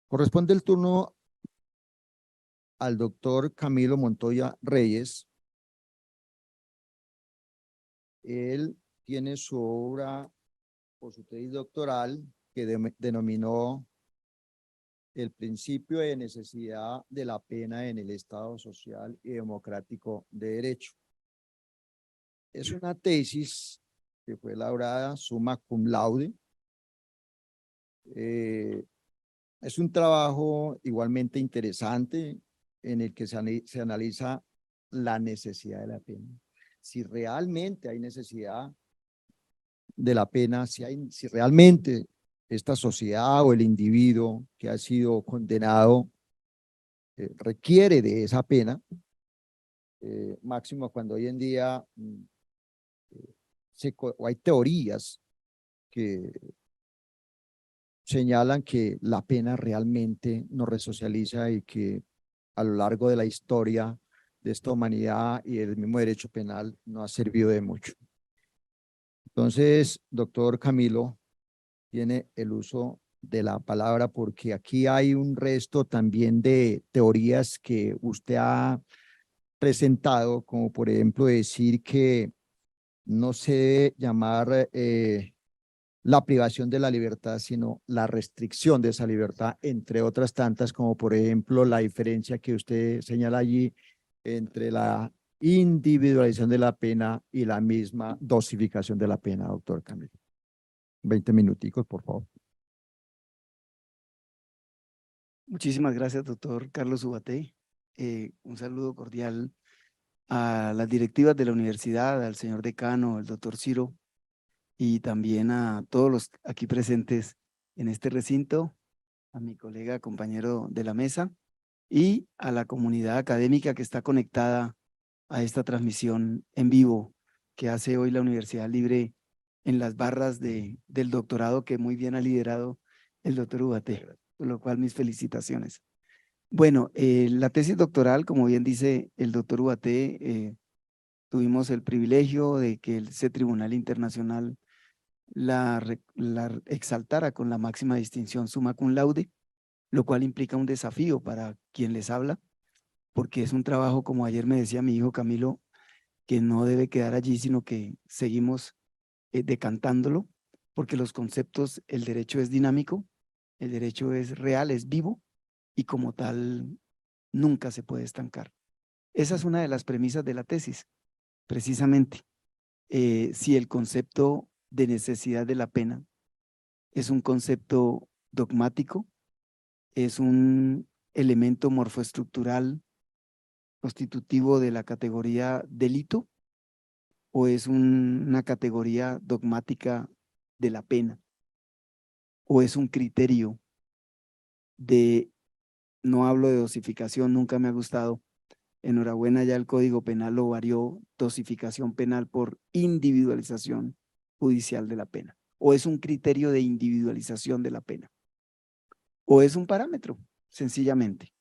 Corresponde el turno al doctor Camilo Montoya Reyes. Él tiene su obra o su tesis doctoral que denominó el principio de necesidad de la pena en el Estado social y democrático de derecho. Es una tesis que fue elaborada summa cum laude. Es un trabajo igualmente interesante en el que se analiza la necesidad de la pena. Si realmente hay necesidad de la pena, si realmente esta sociedad o el individuo que ha sido condenado requiere de esa pena, máximo cuando hoy en día hay teorías que señalan que la pena realmente nos resocializa y que a lo largo de la historia de esta humanidad y del mismo derecho penal no ha servido de mucho. Entonces, doctor Camilo, tiene el uso de la palabra porque aquí hay un resto también de teorías que usted ha presentado, como por ejemplo decir que no se debe llamar la privación de la libertad, sino la restricción de esa libertad, entre otras tantas, como por ejemplo la diferencia que usted señala allí entre la individualización de la pena y la misma dosificación de la pena, doctor Camilo. 20 minuticos, por favor. Muchísimas gracias, doctor Carlos Ubaté. Un saludo cordial a las directivas de la universidad, al señor decano, al doctor Ciro, y también a todos los aquí presentes en este recinto, a mi colega, compañero de la mesa, y a la comunidad académica que está conectada a esta transmisión en vivo que hace hoy la Universidad Libre en las barras del doctorado que muy bien ha liderado el doctor Ubaté, por lo cual mis felicitaciones. Bueno, la tesis doctoral, como bien dice el doctor Ubaté, tuvimos el privilegio de que ese Tribunal Internacional la exaltara con la máxima distinción summa cum laude, lo cual implica un desafío para quien les habla, porque es un trabajo, como ayer me decía mi hijo Camilo, que no debe quedar allí, sino que seguimos decantándolo, porque los conceptos, el derecho es dinámico, el derecho es real, es vivo, y como tal nunca se puede estancar. Esa es una de las premisas de la tesis, precisamente. Si el concepto de necesidad de la pena es un concepto dogmático, es un elemento morfoestructural constitutivo de la categoría delito, o es una categoría dogmática de la pena, o es un criterio de, no hablo de dosificación, nunca me ha gustado. Enhorabuena, ya el Código Penal lo varió, dosificación penal por individualización judicial de la pena. O es un criterio de individualización de la pena. O es un parámetro, sencillamente.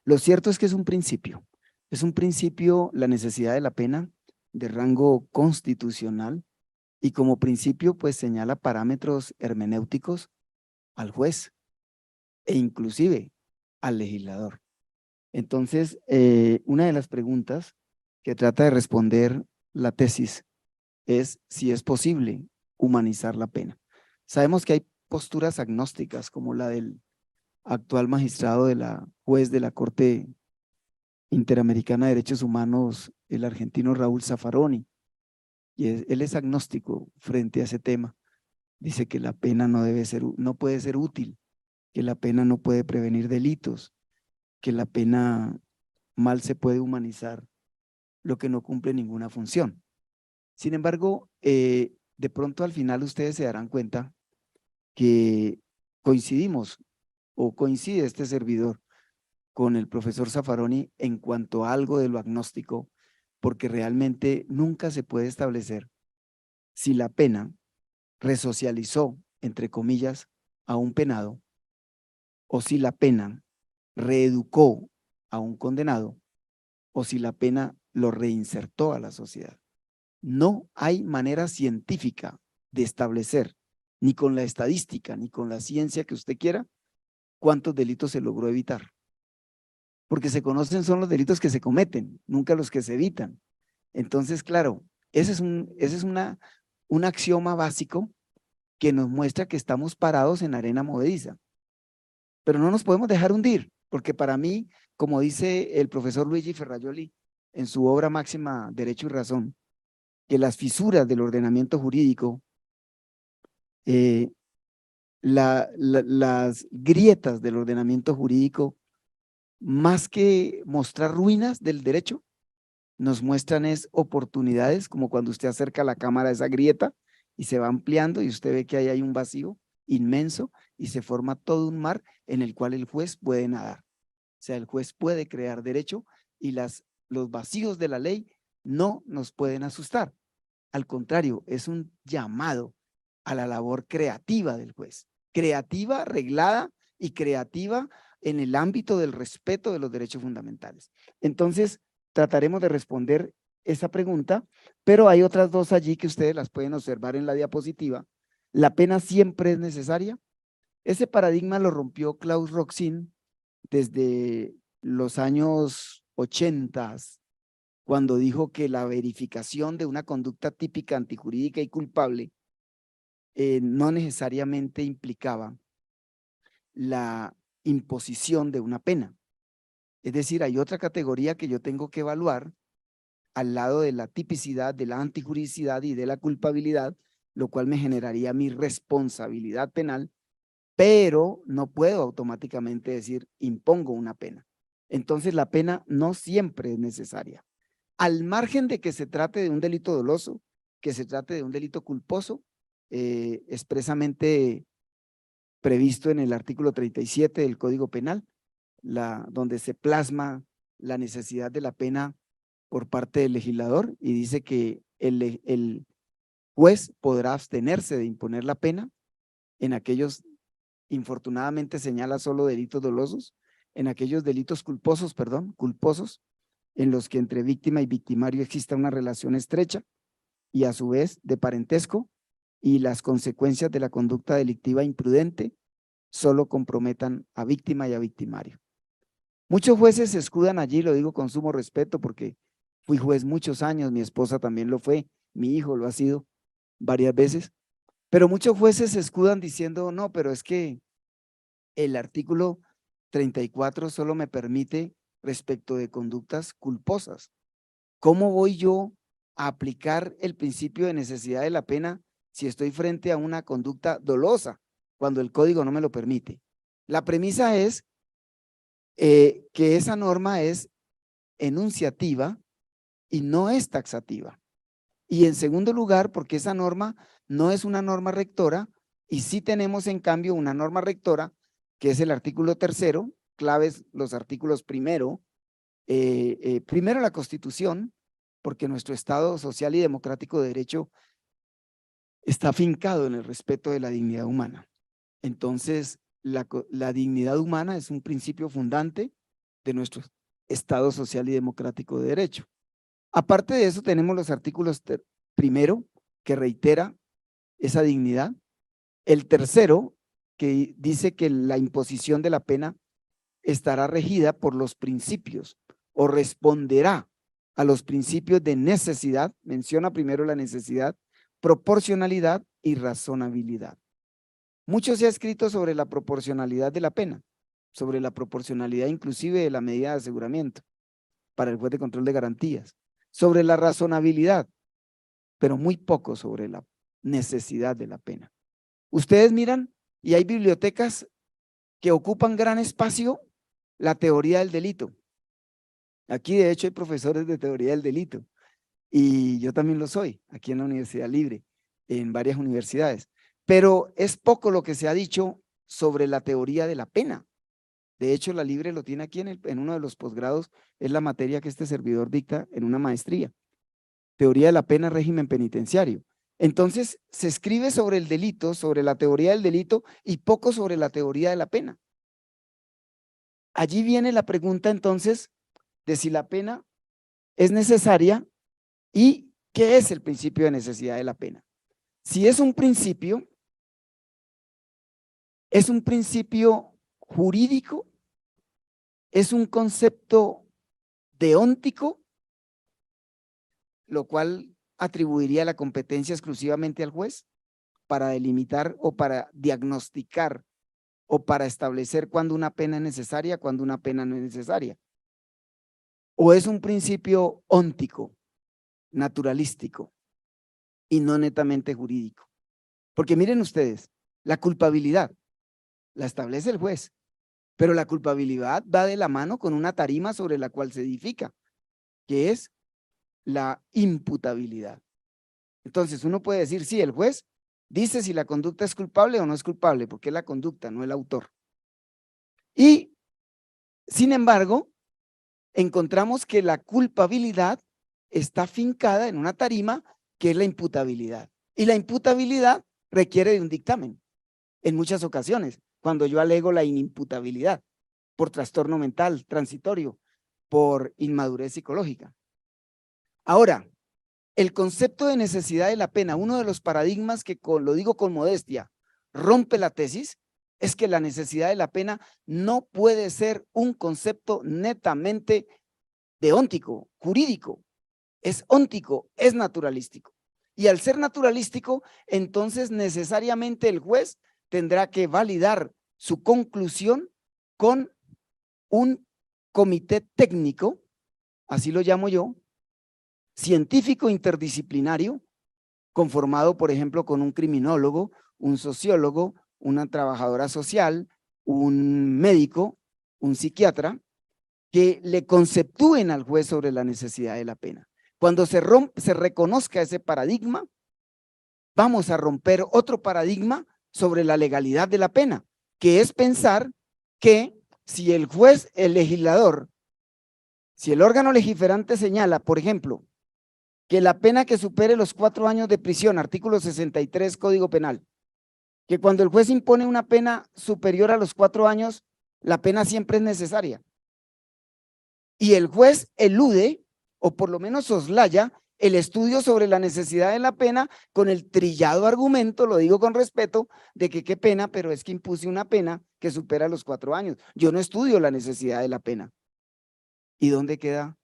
Lo cierto es que es un principio. Es un principio la necesidad de la pena de rango constitucional y como principio pues señala parámetros hermenéuticos al juez e inclusive al legislador. Entonces, una de las preguntas que trata de responder la tesis es si es posible humanizar la pena. Sabemos que hay posturas agnósticas como la del actual magistrado de la juez de la Corte Interamericana de Derechos Humanos, el argentino Raúl Zaffaroni, y él es agnóstico frente a ese tema. Dice que la pena no puede ser útil, que la pena no puede prevenir delitos, que la pena mal se puede humanizar lo que no cumple ninguna función. Sin embargo, de pronto al final ustedes se darán cuenta que coincidimos o coincide este servidor con el profesor Zaffaroni en cuanto a algo de lo agnóstico, porque realmente nunca se puede establecer si la pena resocializó, entre comillas, a un penado o si la pena reeducó a un condenado o si la pena lo reinsertó a la sociedad. No hay manera científica de establecer, ni con la estadística, ni con la ciencia que usted quiera, cuántos delitos se logró evitar. Porque se conocen son los delitos que se cometen, nunca los que se evitan. Entonces, claro, ese es un axioma básico que nos muestra que estamos parados en arena movediza. Pero no nos podemos dejar hundir, porque para mí, como dice el profesor Luigi Ferrajoli en su obra máxima Derecho y Razón, que las fisuras del ordenamiento jurídico, las grietas del ordenamiento jurídico, más que mostrar ruinas del derecho, nos muestran oportunidades, como cuando usted acerca la cámara a esa grieta y se va ampliando y usted ve que ahí hay un vacío inmenso y se forma todo un mar en el cual el juez puede nadar. O sea, el juez puede crear derecho y los vacíos de la ley no nos pueden asustar. Al contrario, es un llamado a la labor creativa del juez. Creativa, reglada y creativa en el ámbito del respeto de los derechos fundamentales. Entonces, trataremos de responder esa pregunta, pero hay otras dos allí que ustedes las pueden observar en la diapositiva. ¿La pena siempre es necesaria? Ese paradigma lo rompió Klaus Roxin desde los años 80, cuando dijo que la verificación de una conducta típica antijurídica y culpable no necesariamente implicaba la imposición de una pena. Es decir, hay otra categoría que yo tengo que evaluar al lado de la tipicidad, de la antijuridicidad y de la culpabilidad, lo cual me generaría mi responsabilidad penal, pero no puedo automáticamente decir impongo una pena. Entonces la pena no siempre es necesaria. Al margen de que se trate de un delito doloso, que se trate de un delito culposo, expresamente previsto en el artículo 37 del Código Penal, donde se plasma la necesidad de la pena por parte del legislador y dice que el juez podrá abstenerse de imponer la pena en aquellos, infortunadamente señala solo delitos dolosos, en aquellos delitos culposos, en los que entre víctima y victimario exista una relación estrecha y a su vez de parentesco y las consecuencias de la conducta delictiva imprudente solo comprometan a víctima y a victimario. Muchos jueces se escudan allí, lo digo con sumo respeto porque fui juez muchos años, mi esposa también lo fue, mi hijo lo ha sido varias veces, pero muchos jueces se escudan diciendo, no, pero es que el artículo 34 solo me permite respecto de conductas culposas. ¿Cómo voy yo a aplicar el principio de necesidad de la pena si estoy frente a una conducta dolosa cuando el código no me lo permite? La premisa es que esa norma es enunciativa y no es taxativa. Y en segundo lugar, porque esa norma no es una norma rectora y sí tenemos en cambio una norma rectora que es el artículo 3º, claves los artículos primero la Constitución, porque nuestro Estado social y democrático de derecho está afincado en el respeto de la dignidad humana. Entonces, la dignidad humana es un principio fundante de nuestro Estado social y democrático de derecho. Aparte de eso, tenemos los artículos primero, que reitera esa dignidad. El tercero, que dice que la imposición de la pena estará regida por los principios o responderá a los principios de necesidad, menciona primero la necesidad, proporcionalidad y razonabilidad. Mucho se ha escrito sobre la proporcionalidad de la pena, sobre la proporcionalidad inclusive de la medida de aseguramiento para el juez de control de garantías, sobre la razonabilidad, pero muy poco sobre la necesidad de la pena. Ustedes miran y hay bibliotecas que ocupan gran espacio la teoría del delito. Aquí de hecho hay profesores de teoría del delito y yo también lo soy aquí en la Universidad Libre, en varias universidades, pero es poco lo que se ha dicho sobre la teoría de la pena. De hecho, la Libre lo tiene aquí en uno de los posgrados, es la materia que este servidor dicta en una maestría. Teoría de la pena, régimen penitenciario. Entonces, se escribe sobre el delito, sobre la teoría del delito y poco sobre la teoría de la pena. Allí viene la pregunta entonces de si la pena es necesaria y qué es el principio de necesidad de la pena. Si es un principio jurídico, es un concepto deóntico, lo cual atribuiría la competencia exclusivamente al juez para delimitar o para diagnosticar o para establecer cuándo una pena es necesaria, cuándo una pena no es necesaria. O es un principio óntico, naturalístico y no netamente jurídico. Porque miren ustedes, la culpabilidad la establece el juez, pero la culpabilidad va de la mano con una tarima sobre la cual se edifica, que es la imputabilidad. Entonces uno puede decir, sí, el juez dice si la conducta es culpable o no es culpable, porque es la conducta, no el autor. Y, sin embargo, encontramos que la culpabilidad está fincada en una tarima que es la imputabilidad. Y la imputabilidad requiere de un dictamen en muchas ocasiones, cuando yo alego la inimputabilidad por trastorno mental transitorio, por inmadurez psicológica. Ahora, el concepto de necesidad de la pena, uno de los paradigmas que, lo digo con modestia, rompe la tesis, es que la necesidad de la pena no puede ser un concepto netamente deóntico, jurídico, es óntico, es naturalístico. Y al ser naturalístico, entonces necesariamente el juez tendrá que validar su conclusión con un comité técnico, así lo llamo yo, científico interdisciplinario, conformado, por ejemplo, con un criminólogo, un sociólogo, una trabajadora social, un médico, un psiquiatra, que le conceptúen al juez sobre la necesidad de la pena. Cuando se reconozca ese paradigma, vamos a romper otro paradigma sobre la legalidad de la pena, que es pensar que si el juez, el legislador, si el órgano legiferante señala, por ejemplo, que la pena que supere los 4 años de prisión, artículo 63 Código Penal, que cuando el juez impone una pena superior a los 4 años, la pena siempre es necesaria. Y el juez elude, o por lo menos soslaya, el estudio sobre la necesidad de la pena con el trillado argumento, lo digo con respeto, de que qué pena, pero es que impuse una pena que supera los 4 años. Yo no estudio la necesidad de la pena. ¿Y dónde queda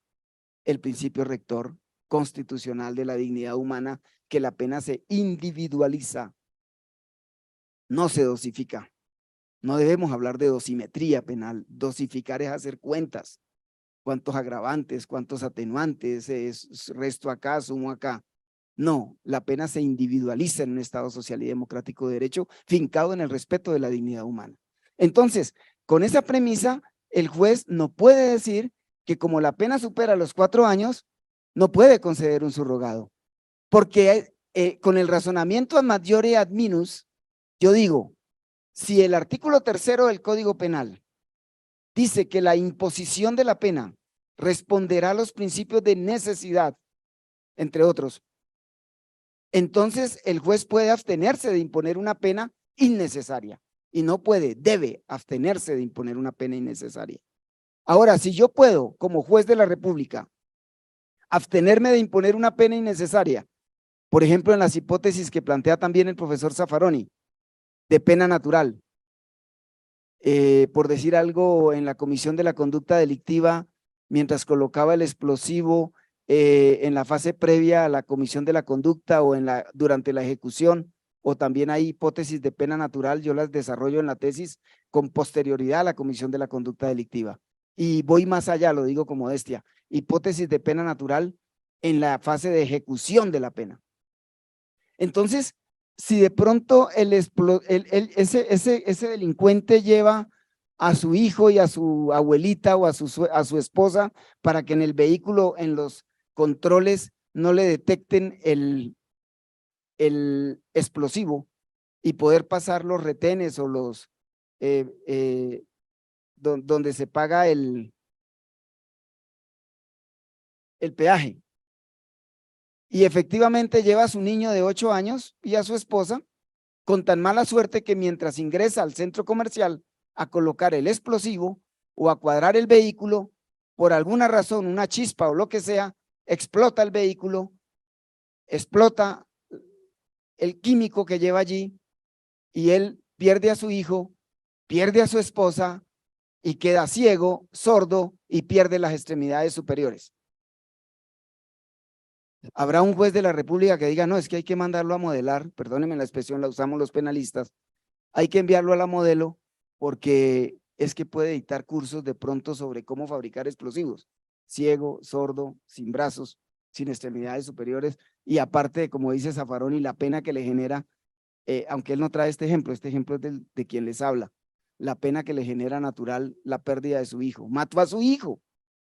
el principio rector constitucional de la dignidad humana, que la pena se individualiza, no se dosifica? No debemos hablar de dosimetría penal. Dosificar es hacer cuentas. ¿Cuántos agravantes, cuántos atenuantes, es resto acá, sumo acá? No, la pena se individualiza en un Estado social y democrático de derecho, fincado en el respeto de la dignidad humana. Entonces, con esa premisa, el juez no puede decir que como la pena supera los 4 años, no puede conceder un subrogado. Porque con el razonamiento ad maiore ad minus, yo digo, si el artículo 3 del Código Penal dice que la imposición de la pena responderá a los principios de necesidad, entre otros, entonces el juez puede abstenerse de imponer una pena innecesaria y no puede, debe abstenerse de imponer una pena innecesaria. Ahora, si yo puedo, como juez de la República, abstenerme de imponer una pena innecesaria, por ejemplo, en las hipótesis que plantea también el profesor Zaffaroni, de pena natural, por decir algo, en la comisión de la conducta delictiva, mientras colocaba el explosivo en la fase previa a la comisión de la conducta o durante la ejecución, o también hay hipótesis de pena natural, yo las desarrollo en la tesis con posterioridad a la comisión de la conducta delictiva. Y voy más allá, lo digo con modestia, hipótesis de pena natural en la fase de ejecución de la pena. Entonces, si de pronto ese delincuente lleva a su hijo y a su abuelita o a su esposa para que en el vehículo, en los controles, no le detecten el explosivo y poder pasar los retenes o los donde se paga el peaje. Y efectivamente lleva a su niño de 8 años y a su esposa, con tan mala suerte que mientras ingresa al centro comercial a colocar el explosivo o a cuadrar el vehículo, por alguna razón, una chispa o lo que sea, explota el vehículo, explota el químico que lleva allí y él pierde a su hijo pierde a su esposa y queda ciego, sordo y pierde las extremidades superiores. Habrá un juez de la República que diga, no, es que hay que mandarlo a modelar, perdónenme la expresión, la usamos los penalistas, hay que enviarlo a la modelo porque es que puede dictar cursos de pronto sobre cómo fabricar explosivos, ciego, sordo, sin brazos, sin extremidades superiores, y aparte de, como dice Zaffaroni, la pena que le genera, aunque él no trae este ejemplo es de quien les habla, la pena que le genera natural la pérdida de su hijo. Mató a su hijo,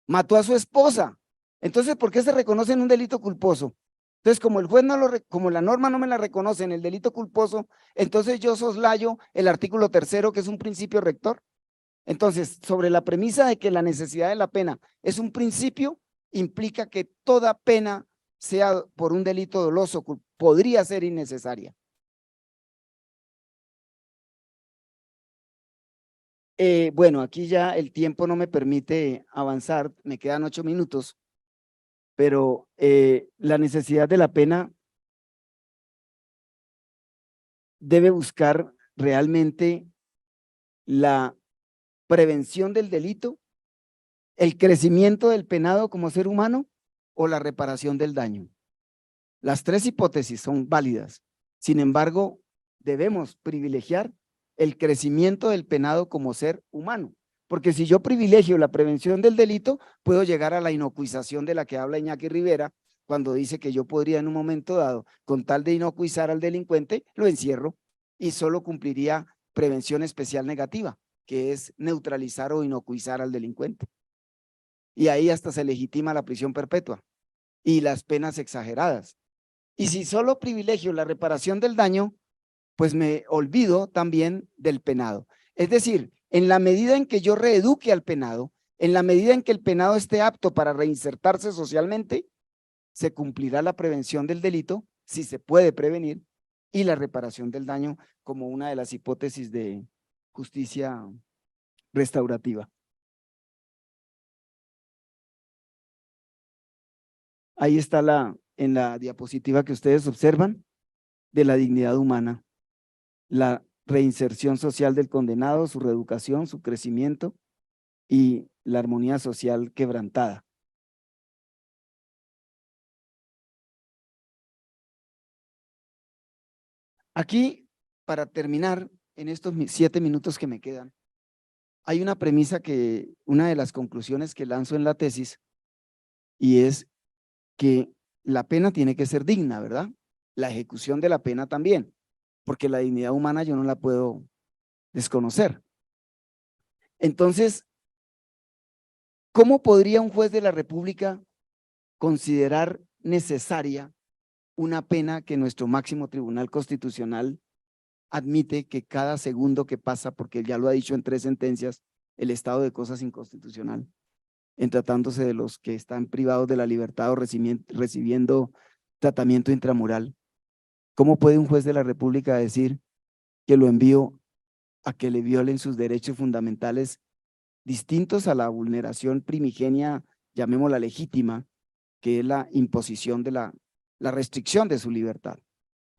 mató a su esposa. Entonces, ¿por qué se reconoce en un delito culposo? Entonces, como el juez no lo, como la norma no me la reconoce en el delito culposo, entonces yo soslayo el artículo 3º, que es un principio rector. Entonces, sobre la premisa de que la necesidad de la pena es un principio, implica que toda pena, sea por un delito doloso, podría ser innecesaria. Bueno, aquí ya el tiempo no me permite avanzar, me quedan 8 minutos, pero la necesidad de la pena debe buscar realmente la prevención del delito, el crecimiento del penado como ser humano o la reparación del daño. Las tres hipótesis son válidas. Sin embargo, debemos privilegiar el crecimiento del penado como ser humano, porque si yo privilegio la prevención del delito, puedo llegar a la inocuización de la que habla Iñaki Rivera, cuando dice que yo podría en un momento dado, con tal de inocuizar al delincuente, lo encierro y solo cumpliría prevención especial negativa, que es neutralizar o inocuizar al delincuente. Y ahí hasta se legitima la prisión perpetua y las penas exageradas. Y si solo privilegio la reparación del daño, pues me olvido también del penado. Es decir, en la medida en que yo reeduque al penado, en la medida en que el penado esté apto para reinsertarse socialmente, se cumplirá la prevención del delito, si se puede prevenir, y la reparación del daño como una de las hipótesis de justicia restaurativa. Ahí está en la diapositiva que ustedes observan, de la dignidad humana, la reinserción social del condenado, su reeducación, su crecimiento y la armonía social quebrantada. Aquí, para terminar, en estos 7 minutos que me quedan, hay una premisa que, una de las conclusiones que lanzo en la tesis, y es que la pena tiene que ser digna, ¿verdad? La ejecución de la pena también, porque la dignidad humana yo no la puedo desconocer. Entonces, ¿cómo podría un juez de la República considerar necesaria una pena que nuestro máximo tribunal constitucional admite que cada segundo que pasa, porque ya lo ha dicho en 3 sentencias, el estado de cosas inconstitucional, en tratándose de los que están privados de la libertad o recibiendo tratamiento intramural? ¿Cómo puede un juez de la República decir que lo envío a que le violen sus derechos fundamentales distintos a la vulneración primigenia, llamémosla legítima, que es la imposición de la restricción de su libertad?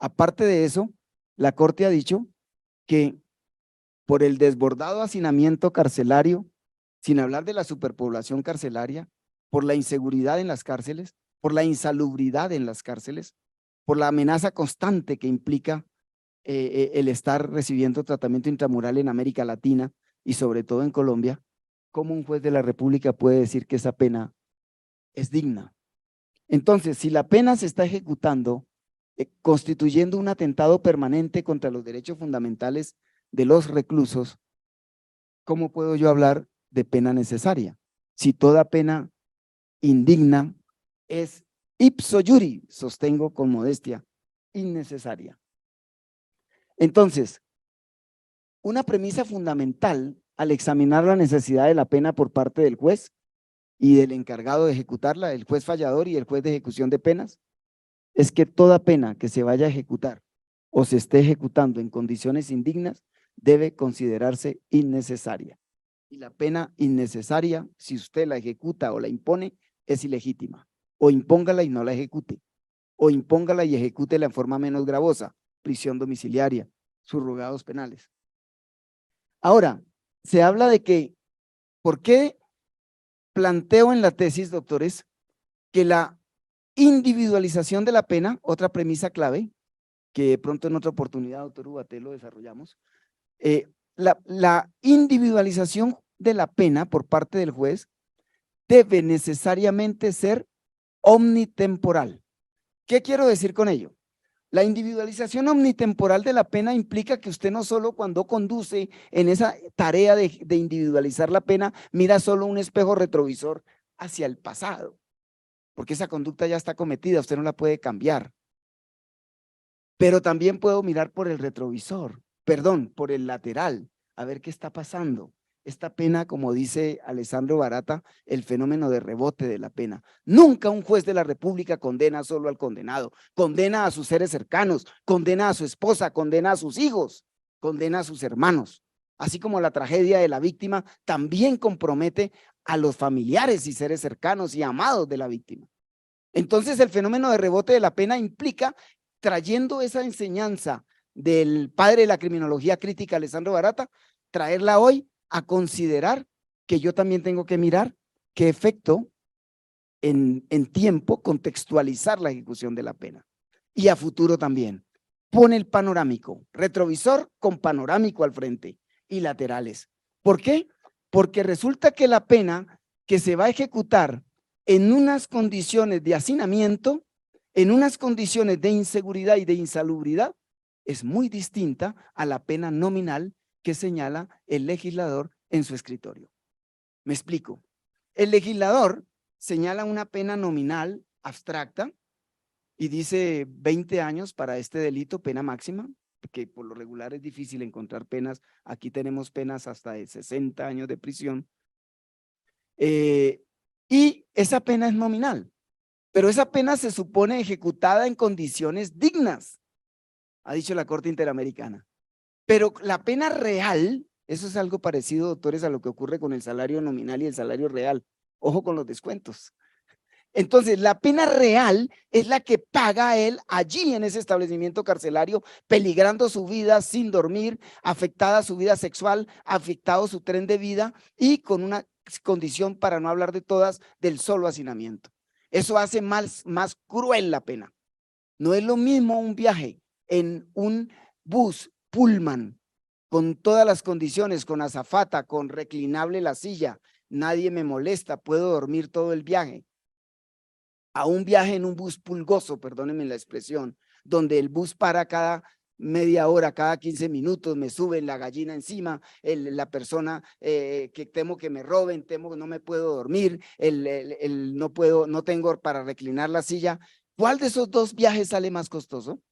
Aparte de eso, la Corte ha dicho que por el desbordado hacinamiento carcelario, sin hablar de la superpoblación carcelaria, por la inseguridad en las cárceles, por la insalubridad en las cárceles, por la amenaza constante que implica el estar recibiendo tratamiento intramural en América Latina y sobre todo en Colombia, ¿cómo un juez de la República puede decir que esa pena es digna? Entonces, si la pena se está ejecutando constituyendo un atentado permanente contra los derechos fundamentales de los reclusos, ¿cómo puedo yo hablar de pena necesaria? Si toda pena indigna es ipso iuri, sostengo con modestia, innecesaria. Entonces, una premisa fundamental al examinar la necesidad de la pena por parte del juez y del encargado de ejecutarla, el juez fallador y el juez de ejecución de penas, es que toda pena que se vaya a ejecutar o se esté ejecutando en condiciones indignas debe considerarse innecesaria. Y la pena innecesaria, si usted la ejecuta o la impone, es ilegítima. O impóngala y no la ejecute. O impóngala y ejecútela en forma menos gravosa, prisión domiciliaria, subrogados penales. Ahora, se habla de que, ¿por qué planteo en la tesis, doctores, que la individualización de la pena, otra premisa clave, que de pronto en otra oportunidad, doctor Ubaté, lo desarrollamos, la individualización de la pena por parte del juez debe necesariamente ser omnitemporal? ¿Qué quiero decir con ello? La individualización omnitemporal de la pena implica que usted no solo cuando conduce en esa tarea de individualizar la pena, mira solo un espejo retrovisor hacia el pasado, porque esa conducta ya está cometida, usted no la puede cambiar. Pero también puedo mirar por el retrovisor, perdón, por el lateral, a ver qué está pasando. Esta pena, como dice Alessandro Barata, el fenómeno de rebote de la pena. Nunca un juez de la República condena solo al condenado, condena a sus seres cercanos, condena a su esposa, condena a sus hijos, condena a sus hermanos. Así como la tragedia de la víctima también compromete a los familiares y seres cercanos y amados de la víctima. Entonces el fenómeno de rebote de la pena implica, trayendo esa enseñanza del padre de la criminología crítica, Alessandro Barata, traerla hoy a considerar que yo también tengo que mirar qué efecto en tiempo, contextualizar la ejecución de la pena. Y a futuro también. Pone el panorámico, retrovisor con panorámico al frente y laterales. ¿Por qué? Porque resulta que la pena que se va a ejecutar en unas condiciones de hacinamiento, en unas condiciones de inseguridad y de insalubridad, es muy distinta a la pena nominal que señala el legislador en su escritorio. Me explico. El legislador señala una pena nominal abstracta y dice 20 años para este delito, pena máxima, que por lo regular es difícil encontrar penas. Aquí tenemos penas hasta de 60 años de prisión. Y esa pena es nominal, pero esa pena se supone ejecutada en condiciones dignas, ha dicho la Corte Interamericana. Pero la pena real, eso es algo parecido, doctores, a lo que ocurre con el salario nominal y el salario real. Ojo con los descuentos. Entonces, la pena real es la que paga él allí en ese establecimiento carcelario, peligrando su vida sin dormir, afectada su vida sexual, afectado su tren de vida y con una condición, para no hablar de todas, del solo hacinamiento. Eso hace más cruel la pena. No es lo mismo un viaje en un bus Pullman con todas las condiciones, con azafata, con reclinable la silla, nadie me molesta, puedo dormir todo el viaje, a un viaje en un bus pulgoso, perdónenme la expresión, donde el bus para cada media hora, cada 15 minutos, me suben la gallina encima, la persona que temo que me roben, temo que no me puedo dormir, no tengo para reclinar la silla. ¿Cuál de esos dos viajes sale más costoso?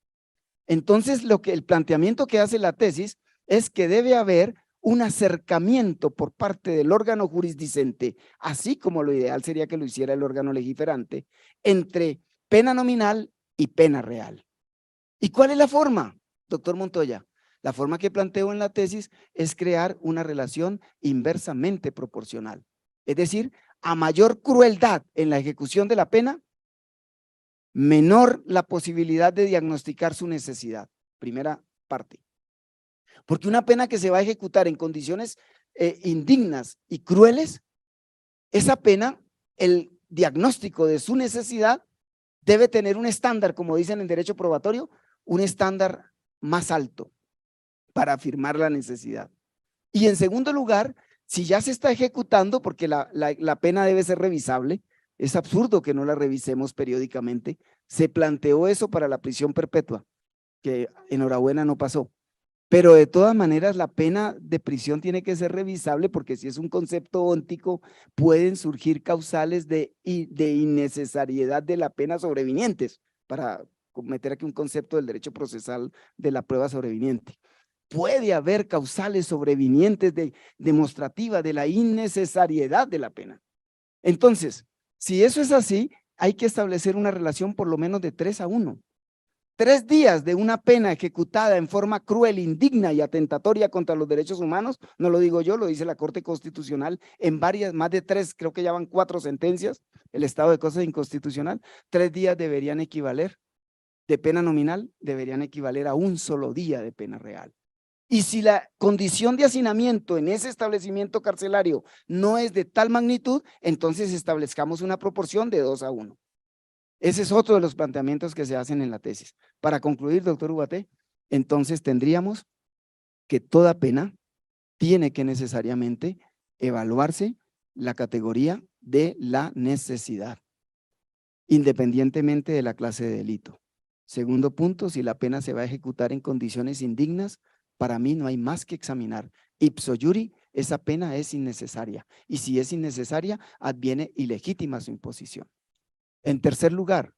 Entonces, el planteamiento que hace la tesis es que debe haber un acercamiento por parte del órgano jurisdicente, así como lo ideal sería que lo hiciera el órgano legiferante, entre pena nominal y pena real. ¿Y cuál es la forma, doctor Montoya? La forma que planteo en la tesis es crear una relación inversamente proporcional. Es decir, a mayor crueldad en la ejecución de la pena, menor la posibilidad de diagnosticar su necesidad. Primera parte. Porque una pena que se va a ejecutar en condiciones indignas y crueles, esa pena, el diagnóstico de su necesidad debe tener un estándar, como dicen en derecho probatorio, un estándar más alto para afirmar la necesidad. Y en segundo lugar, si ya se está ejecutando, porque la pena debe ser revisable, es absurdo que no la revisemos periódicamente, se planteó eso para la prisión perpetua, que enhorabuena no pasó. Pero de todas maneras la pena de prisión tiene que ser revisable porque si es un concepto óntico pueden surgir causales de innecesariedad de la pena sobrevinientes, para meter aquí un concepto del derecho procesal de la prueba sobreviniente. Puede haber causales sobrevinientes demostrativas de la innecesariedad de la pena. Entonces, si eso es así, hay que establecer una relación por lo menos de 3-1. 3 días de una pena ejecutada en forma cruel, indigna y atentatoria contra los derechos humanos, no lo digo yo, lo dice la Corte Constitucional en varias, más de 3, creo que ya van 4 sentencias, el estado de cosas inconstitucional. 3 días deberían equivaler, de pena nominal, deberían equivaler a un solo día de pena real. Y si la condición de hacinamiento en ese establecimiento carcelario no es de tal magnitud, entonces establezcamos una proporción de 2:1. Ese es otro de los planteamientos que se hacen en la tesis. Para concluir, doctor Ubaté, entonces tendríamos que toda pena tiene que necesariamente evaluarse la categoría de la necesidad, independientemente de la clase de delito. Segundo punto, si la pena se va a ejecutar en condiciones indignas, para mí no hay más que examinar. Ipso iuri, esa pena es innecesaria. Y si es innecesaria, adviene ilegítima su imposición. En tercer lugar,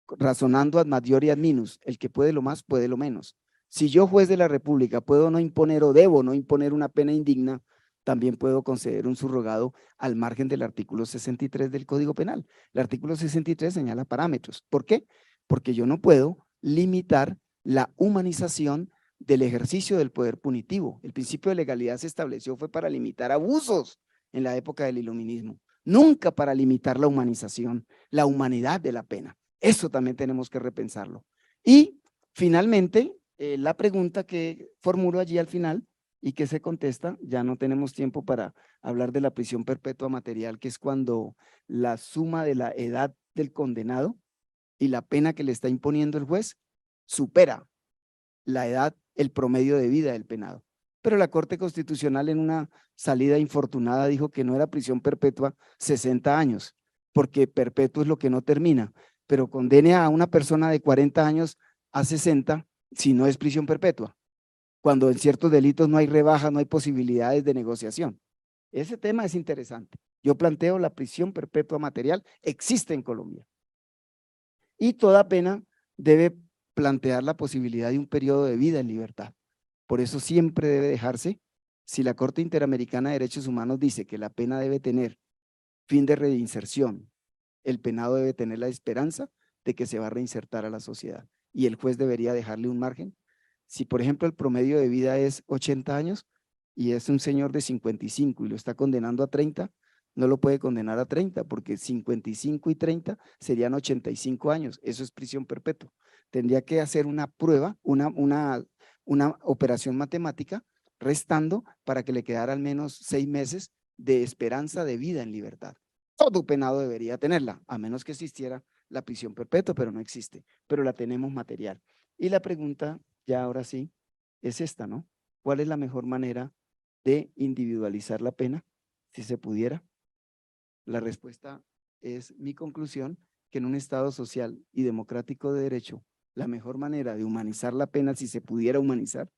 razonando ad maiore ad minus, el que puede lo más, puede lo menos. Si yo, juez de la República, puedo no imponer o debo no imponer una pena indigna, también puedo conceder un subrogado al margen del artículo 63 del Código Penal. El artículo 63 señala parámetros. ¿Por qué? Porque yo no puedo limitar la humanización del ejercicio del poder punitivo. El principio de legalidad se estableció fue para limitar abusos en la época del iluminismo, nunca para limitar la humanización, la humanidad de la pena. Eso también tenemos que repensarlo. Y finalmente, la pregunta que formulo allí al final y que se contesta, ya no tenemos tiempo para hablar de la prisión perpetua material, que es cuando la suma de la edad del condenado y la pena que le está imponiendo el juez supera la edad, el promedio de vida del penado. Pero la Corte Constitucional en una salida infortunada dijo que no era prisión perpetua 60 años, porque perpetuo es lo que no termina, pero condene a una persona de 40 años a 60 si no es prisión perpetua, cuando en ciertos delitos no hay rebaja, no hay posibilidades de negociación. Ese tema es interesante. Yo planteo la prisión perpetua material, existe en Colombia. Y toda pena debe plantear la posibilidad de un periodo de vida en libertad. Por eso siempre debe dejarse, si la Corte Interamericana de Derechos Humanos dice que la pena debe tener fin de reinserción, el penado debe tener la esperanza de que se va a reinsertar a la sociedad y el juez debería dejarle un margen. Si, por ejemplo, el promedio de vida es 80 años y es un señor de 55 y lo está condenando a 30, no lo puede condenar a 30 porque 55 y 30 serían 85 años. Eso es prisión perpetua. Tendría que hacer una prueba, una operación matemática restando para que le quedara al menos 6 meses de esperanza de vida en libertad. Todo penado debería tenerla, a menos que existiera la prisión perpetua, pero no existe, pero la tenemos material. Y la pregunta, ya ahora sí, es esta, ¿no? ¿Cuál es la mejor manera de individualizar la pena, si se pudiera? La respuesta es mi conclusión, que en un Estado social y democrático de derecho, la mejor manera de humanizar la pena, si se pudiera humanizar,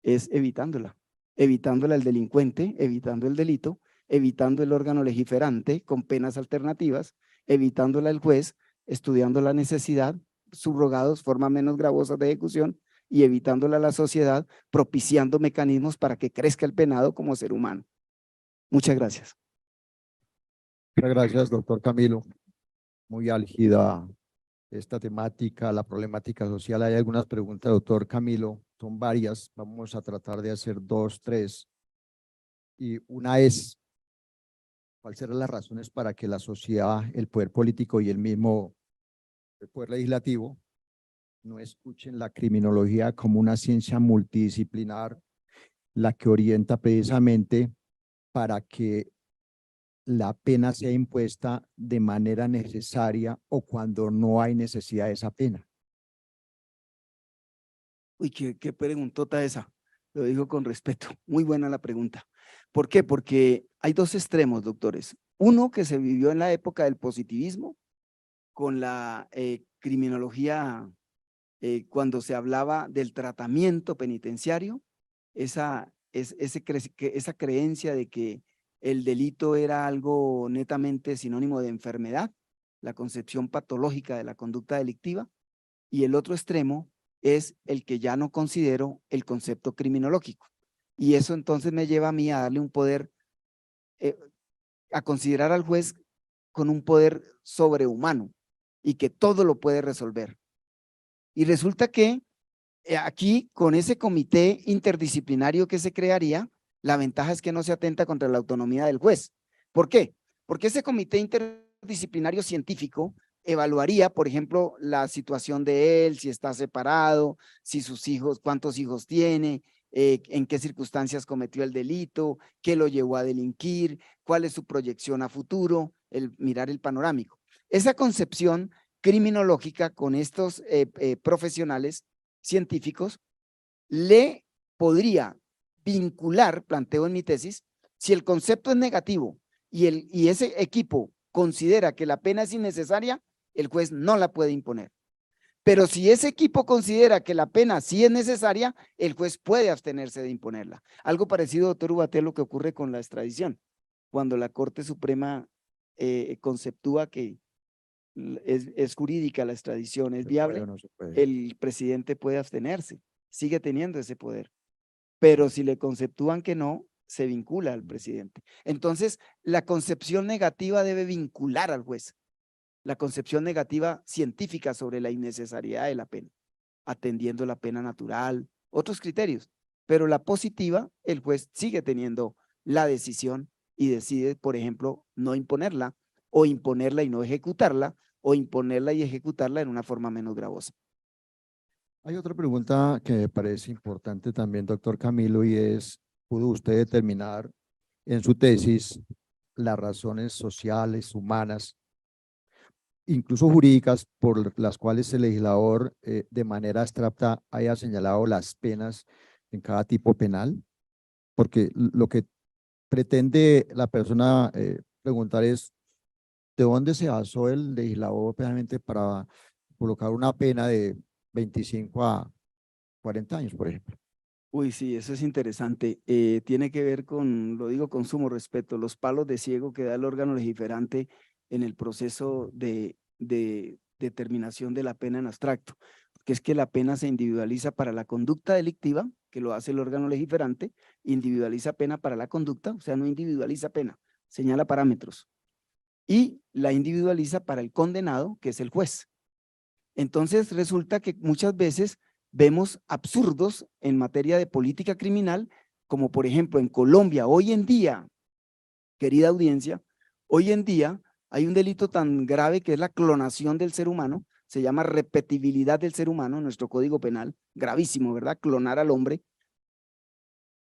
es evitándola al delincuente, evitando el delito, evitando el órgano legiferante con penas alternativas, evitándola al juez, estudiando la necesidad, subrogados, formas menos gravosas de ejecución, y evitándola a la sociedad, propiciando mecanismos para que crezca el penado como ser humano. Muchas gracias. Muchas gracias, doctor Camilo. Muy álgida esta temática, la problemática social. Hay algunas preguntas, doctor Camilo, son varias. Vamos a tratar de hacer 2, 3. Y una es, ¿cuáles serán las razones para que la sociedad, el poder político y el mismo poder legislativo no escuchen la criminología como una ciencia multidisciplinar, la que orienta precisamente para que la pena sea impuesta de manera necesaria o cuando no hay necesidad de esa pena? Uy, qué preguntota esa. Lo digo con respeto. Muy buena la pregunta. ¿Por qué? Porque hay dos extremos, doctores. Uno que se vivió en la época del positivismo, con la criminología, cuando se hablaba del tratamiento penitenciario, esa creencia de que el delito era algo netamente sinónimo de enfermedad, la concepción patológica de la conducta delictiva, y el otro extremo es el que ya no considero el concepto criminológico. Y eso entonces me lleva a mí a darle un poder, a considerar al juez con un poder sobrehumano y que todo lo puede resolver. Y resulta que aquí, con ese comité interdisciplinario que se crearía, la ventaja es que no se atenta contra la autonomía del juez. ¿Por qué? Porque ese comité interdisciplinario científico evaluaría, por ejemplo, la situación de él, si está separado, si sus hijos, cuántos hijos tiene, en qué circunstancias cometió el delito, qué lo llevó a delinquir, cuál es su proyección a futuro, el mirar el panorámico. Esa concepción criminológica con estos profesionales científicos le podría vincular, planteo en mi tesis, si el concepto es negativo y ese equipo considera que la pena es innecesaria, el juez no la puede imponer. Pero si ese equipo considera que la pena sí es necesaria, el juez puede abstenerse de imponerla. Algo parecido, doctor Ubaté, a lo que ocurre con la extradición, cuando la Corte Suprema conceptúa que es jurídica la extradición, es viable, no se puede. el presidente puede abstenerse, sigue teniendo ese poder. Pero si le conceptúan que no, se vincula al presidente. Entonces, la concepción negativa debe vincular al juez. La concepción negativa científica sobre la innecesariedad de la pena, atendiendo la pena natural, otros criterios. Pero la positiva, el juez sigue teniendo la decisión y decide, por ejemplo, no imponerla, o imponerla y no ejecutarla, o imponerla y ejecutarla en una forma menos gravosa. Hay otra pregunta que me parece importante también, doctor Camilo, y es, ¿pudo usted determinar en su tesis las razones sociales, humanas, incluso jurídicas, por las cuales el legislador de manera abstracta haya señalado las penas en cada tipo penal? Porque lo que pretende la persona preguntar es, ¿de dónde se basó el legislador precisamente para colocar una pena de 25 a 40 años, por ejemplo? Uy, sí, eso es interesante. Tiene que ver con, lo digo con sumo respeto, los palos de ciego que da el órgano legiferante en el proceso de determinación de la pena en abstracto, que es que la pena se individualiza para la conducta delictiva, que lo hace el órgano legiferante, individualiza pena para la conducta, o sea, no individualiza pena, señala parámetros, y la individualiza para el condenado, que es el juez. Entonces resulta que muchas veces vemos absurdos en materia de política criminal, como por ejemplo en Colombia hoy en día, querida audiencia, hoy en día hay un delito tan grave que es la clonación del ser humano, se llama repetibilidad del ser humano en nuestro Código Penal, gravísimo, ¿verdad? Clonar al hombre.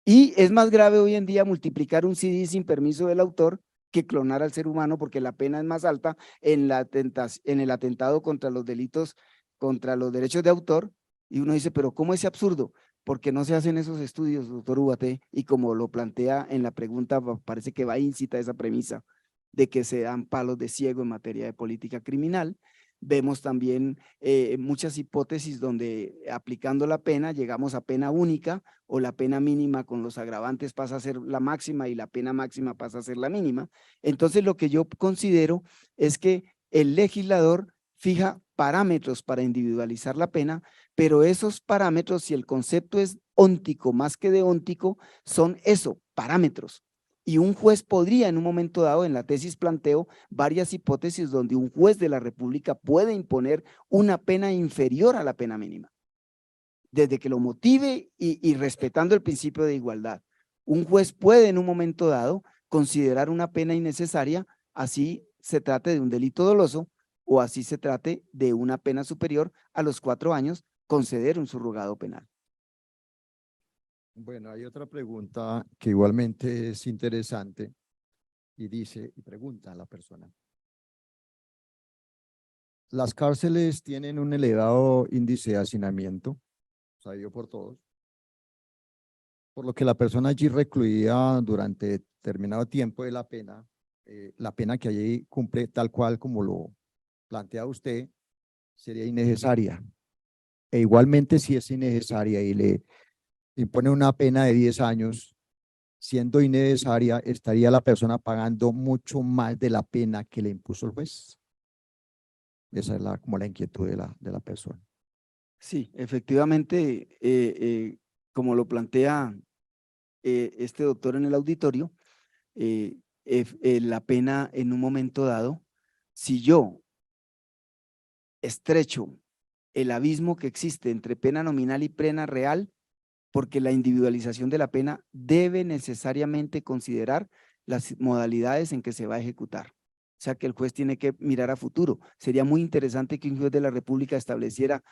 Y es más grave hoy en día multiplicar un CD sin permiso del autor que clonar al ser humano, porque la pena es más alta en el atentado contra los delitos, contra los derechos de autor. Y uno dice, pero ¿cómo es absurdo? Porque no se hacen esos estudios, doctor Ubaté, y como lo plantea en la pregunta, parece que va íncita esa premisa de que se dan palos de ciego en materia de política criminal. Vemos también muchas hipótesis donde aplicando la pena llegamos a pena única, o la pena mínima con los agravantes pasa a ser la máxima y la pena máxima pasa a ser la mínima. Entonces lo que yo considero es que el legislador fija parámetros para individualizar la pena, pero esos parámetros, si el concepto es óntico más que deóntico, son eso, parámetros. Y un juez podría en un momento dado, en la tesis planteo varias hipótesis donde un juez de la República puede imponer una pena inferior a la pena mínima, desde que lo motive y respetando el principio de igualdad. Un juez puede en un momento dado considerar una pena innecesaria, así se trate de un delito doloso o así se trate de una pena superior a los 4 años, conceder un subrogado penal. Bueno, hay otra pregunta que igualmente es interesante y dice, y pregunta a la persona: las cárceles tienen un elevado índice de hacinamiento, sabido por todos, por lo que la persona allí recluida durante determinado tiempo de la pena que allí cumple tal cual como lo plantea usted, sería innecesaria. E igualmente si es innecesaria y le impone una pena de 10 años, siendo innecesaria, estaría la persona pagando mucho más de la pena que le impuso el juez. Esa es como la inquietud de la persona. Sí, efectivamente, como lo plantea este doctor en el auditorio, la pena en un momento dado, si yo estrecho el abismo que existe entre pena nominal y pena real, porque la individualización de la pena debe necesariamente considerar las modalidades en que se va a ejecutar. O sea que el juez tiene que mirar a futuro. Sería muy interesante que un juez de la República estableciera,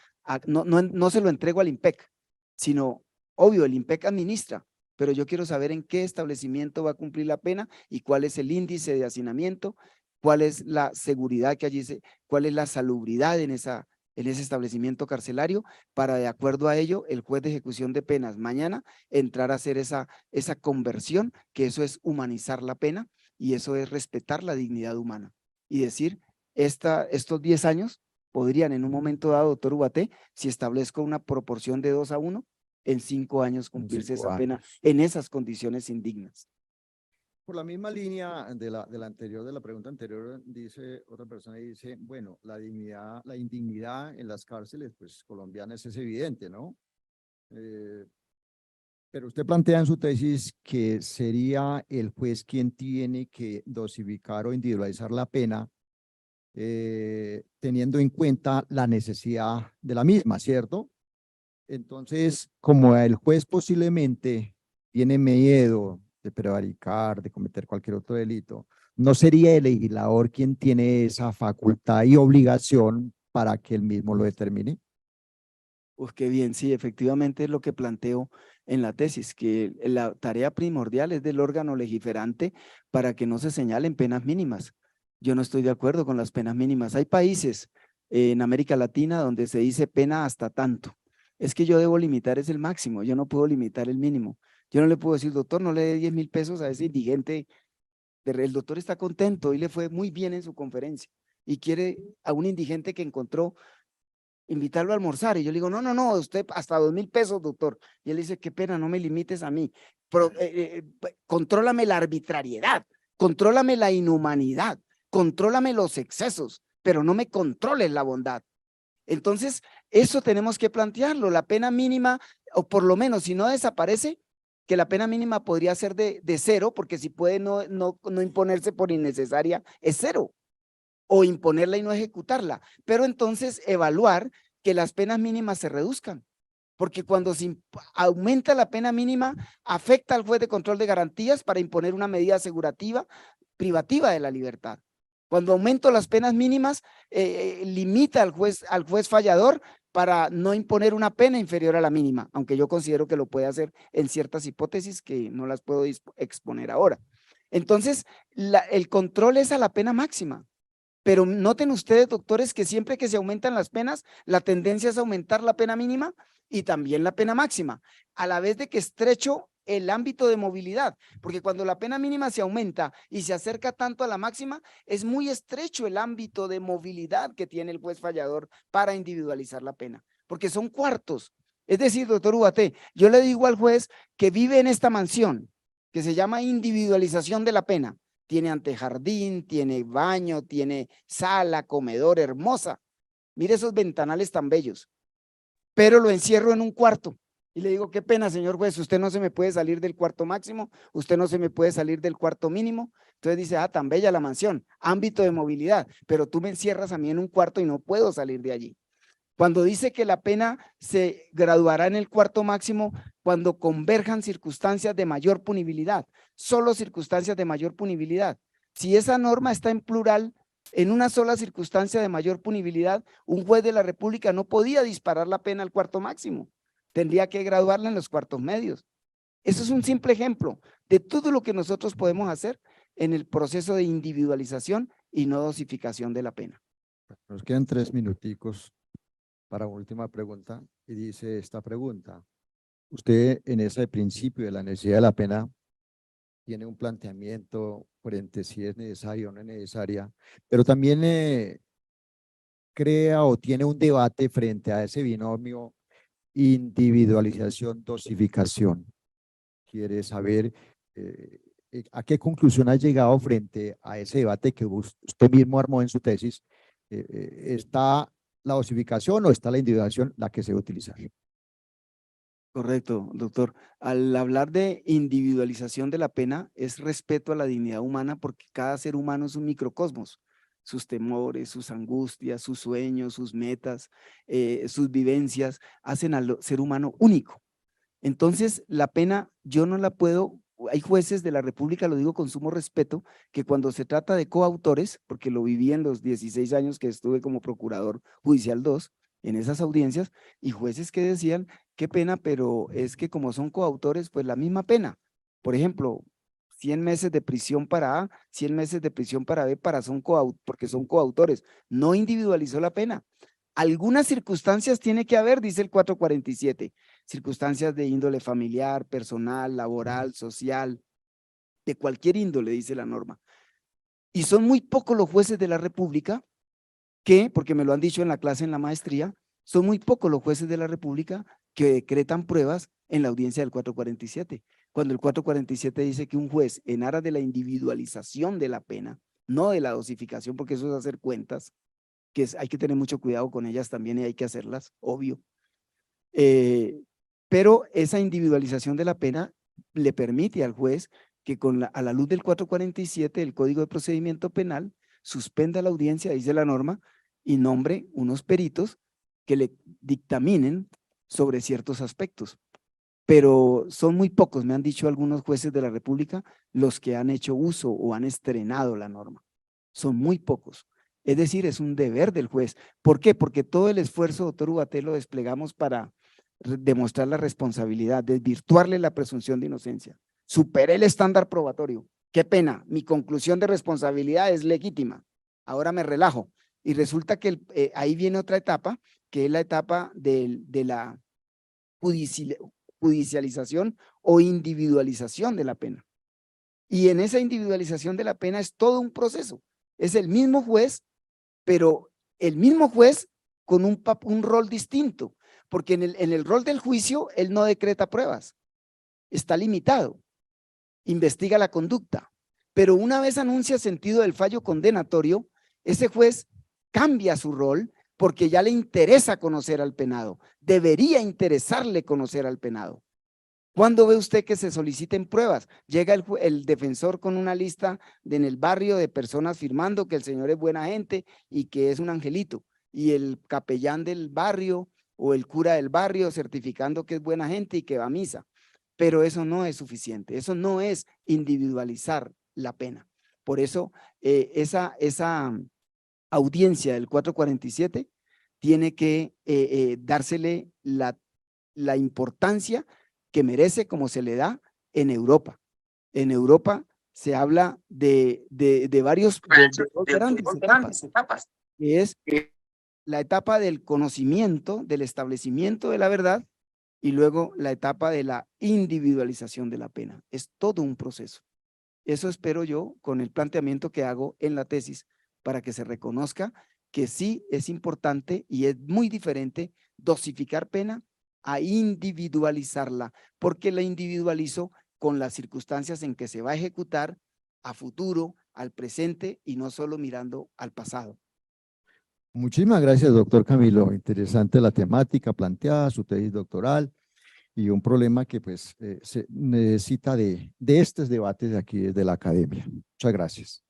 no se lo entrego al IMPEC, sino Obvio, el IMPEC administra, pero yo quiero saber en qué establecimiento va a cumplir la pena y cuál es el índice de hacinamiento, cuál es la seguridad que allí cuál es la salubridad en ese establecimiento carcelario, para de acuerdo a ello, el juez de ejecución de penas mañana entrar a hacer esa conversión, que eso es humanizar la pena y eso es respetar la dignidad humana. Y decir, estos 10 años podrían en un momento dado, doctor Ubaté, si establezco una proporción de 2-1, en 5 años cumplirse esa pena en esas condiciones indignas. Por la misma línea de la anterior, de la pregunta anterior, dice otra persona, dice, bueno, la indignidad en las cárceles, pues colombianas es evidente, ¿no? Pero usted plantea en su tesis que sería el juez quien tiene que dosificar o individualizar la pena, teniendo en cuenta la necesidad de la misma, ¿cierto? Entonces, como el juez posiblemente tiene miedo de prevaricar, de cometer cualquier otro delito, ¿no sería el legislador quien tiene esa facultad y obligación para que él mismo lo determine? Pues qué bien, sí, efectivamente es lo que planteo en la tesis, que la tarea primordial es del órgano legiferante para que no se señalen penas mínimas. Yo no estoy de acuerdo con las penas mínimas. Hay países en América Latina donde se dice pena hasta tanto. Es que yo debo limitar es el máximo, yo no puedo limitar el mínimo. Yo no le puedo decir, doctor, no le dé 10.000 pesos a ese indigente. El doctor está contento y le fue muy bien en su conferencia y quiere a un indigente que encontró invitarlo a almorzar. Y yo le digo, no, no, no, usted hasta 2.000 pesos, doctor. Y él dice, qué pena, no me limites a mí. Contrólame la arbitrariedad, contrólame la inhumanidad, contrólame los excesos, pero no me controles la bondad. Entonces, eso tenemos que plantearlo. La pena mínima, o por lo menos si no desaparece, que la pena mínima podría ser de 0, porque si puede no imponerse por innecesaria, es 0. O imponerla y no ejecutarla, pero entonces evaluar que las penas mínimas se reduzcan, porque cuando se aumenta la pena mínima, afecta al juez de control de garantías para imponer una medida asegurativa privativa de la libertad. Cuando aumento las penas mínimas, limita al juez fallador para no imponer una pena inferior a la mínima, aunque yo considero que lo puede hacer en ciertas hipótesis que no las puedo exponer ahora. Entonces, el control es a la pena máxima. Pero noten ustedes, doctores, que siempre que se aumentan las penas, la tendencia es aumentar la pena mínima y también la pena máxima, a la vez de que estrecho el ámbito de movilidad, porque cuando la pena mínima se aumenta y se acerca tanto a la máxima, es muy estrecho el ámbito de movilidad que tiene el juez fallador para individualizar la pena, porque son cuartos. Es decir, doctor Ubaté, yo le digo al juez que vive en esta mansión, que se llama individualización de la pena, tiene antejardín, tiene baño, tiene sala, comedor, hermosa. Mire esos ventanales tan bellos. Pero lo encierro en un cuarto y le digo, qué pena, señor juez, usted no se me puede salir del cuarto máximo, usted no se me puede salir del cuarto mínimo. Entonces dice, tan bella la mansión, ámbito de movilidad, pero tú me encierras a mí en un cuarto y no puedo salir de allí. Cuando dice que la pena se graduará en el cuarto máximo cuando converjan circunstancias de mayor punibilidad, solo circunstancias de mayor punibilidad. Si esa norma está en plural, en una sola circunstancia de mayor punibilidad, un juez de la República no podía disparar la pena al cuarto máximo, tendría que graduarla en los cuartos medios. Eso es un simple ejemplo de todo lo que nosotros podemos hacer en el proceso de individualización y no dosificación de la pena. Nos quedan 3 minuticos para última pregunta y dice esta pregunta. Usted en ese principio de la necesidad de la pena tiene un planteamiento frente si es necesaria o no es necesaria, pero también crea o tiene un debate frente a ese binomio individualización, dosificación. Quiere saber a qué conclusión ha llegado frente a ese debate que usted mismo armó en su tesis. ¿Está la dosificación o está la individualización la que se debe utilizar? Correcto, doctor. Al hablar de individualización de la pena, es respeto a la dignidad humana porque cada ser humano es un microcosmos. Sus temores, sus angustias, sus sueños, sus metas, sus vivencias, hacen al ser humano único. Entonces, la pena yo no la puedo, hay jueces de la República, lo digo con sumo respeto, que cuando se trata de coautores, porque lo viví en los 16 años que estuve como procurador judicial 2, en esas audiencias, y jueces que decían, qué pena, pero es que como son coautores, pues la misma pena. Por ejemplo, 100 meses de prisión para A, 100 meses de prisión para B, porque son coautores. No individualizó la pena. Algunas circunstancias tiene que haber, dice el 447, circunstancias de índole familiar, personal, laboral, social, de cualquier índole, dice la norma. Y son muy pocos los jueces de la República que, porque me lo han dicho en la clase en la maestría, son muy pocos los jueces de la República que decretan pruebas en la audiencia del 447. Cuando el 447 dice que un juez, en aras de la individualización de la pena, no de la dosificación, porque eso es hacer cuentas, hay que tener mucho cuidado con ellas también y hay que hacerlas, obvio. Pero esa individualización de la pena le permite al juez que a la luz del 447 del Código de Procedimiento Penal, suspenda la audiencia, dice la norma, y nombre unos peritos que le dictaminen sobre ciertos aspectos. Pero son muy pocos, me han dicho algunos jueces de la República, los que han hecho uso o han estrenado la norma. Son muy pocos. Es decir, es un deber del juez. ¿Por qué? Porque todo el esfuerzo, doctor Ubaté, lo desplegamos para demostrar la responsabilidad, desvirtuarle la presunción de inocencia. Superé el estándar probatorio. Qué pena, mi conclusión de responsabilidad es legítima. Ahora me relajo. Y resulta que ahí viene otra etapa, que es la etapa de la judicialización o individualización de la pena. Y en esa individualización de la pena es todo un proceso. Es el mismo juez, pero el mismo juez con un rol distinto, porque en el rol del juicio él no decreta pruebas, está limitado, investiga la conducta, pero una vez anuncia sentido del fallo condenatorio, ese juez cambia su rol porque ya le interesa conocer al penado, debería interesarle conocer al penado. ¿Cuándo ve usted que se soliciten pruebas? Llega el defensor con una lista en el barrio de personas firmando que el señor es buena gente y que es un angelito, y el capellán del barrio o el cura del barrio certificando que es buena gente y que va a misa. Pero eso no es suficiente, eso no es individualizar la pena. Por eso esa audiencia del 447 tiene que dársele la importancia que merece, como se le da en Europa. En Europa se habla de varios, de dos grandes etapas, que es la etapa del conocimiento, del establecimiento de la verdad, y luego la etapa de la individualización de la pena. Es todo un proceso. Eso espero yo con el planteamiento que hago en la tesis, para que se reconozca que sí es importante y es muy diferente dosificar pena a individualizarla, porque la individualizo con las circunstancias en que se va a ejecutar a futuro, al presente y no solo mirando al pasado. Muchísimas gracias, doctor Camilo. Interesante la temática planteada, su tesis doctoral y un problema que pues se necesita de estos debates de aquí desde la academia. Muchas gracias.